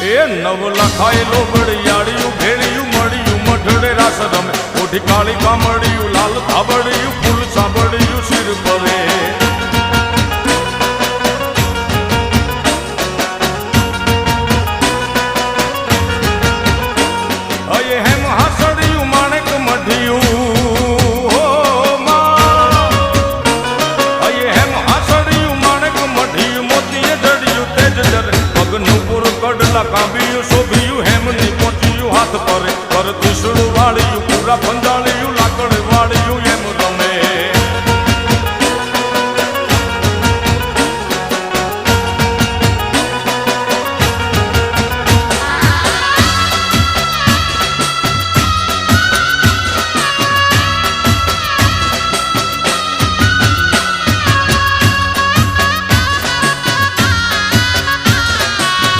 એ નવ લખાયેલો બળિયાળિયું ભેળિયું મળ્યું મઢડે રાસ રમે ઓઢી કાળી કામળિયું લાલ ધાબળિયું ફૂલ સાંભળિયું શિર પરે અયે હેમ હાસડિયું માણેક મઢિયું અયે હેમ હાસડિયું માણેક મઢિયું મોતીએ જડિયું તેજ જરે પગનું પૂર કડલા કાંબિયું શોભિયું હેમની પહોંચ્યું હાથ પરે પર તીસું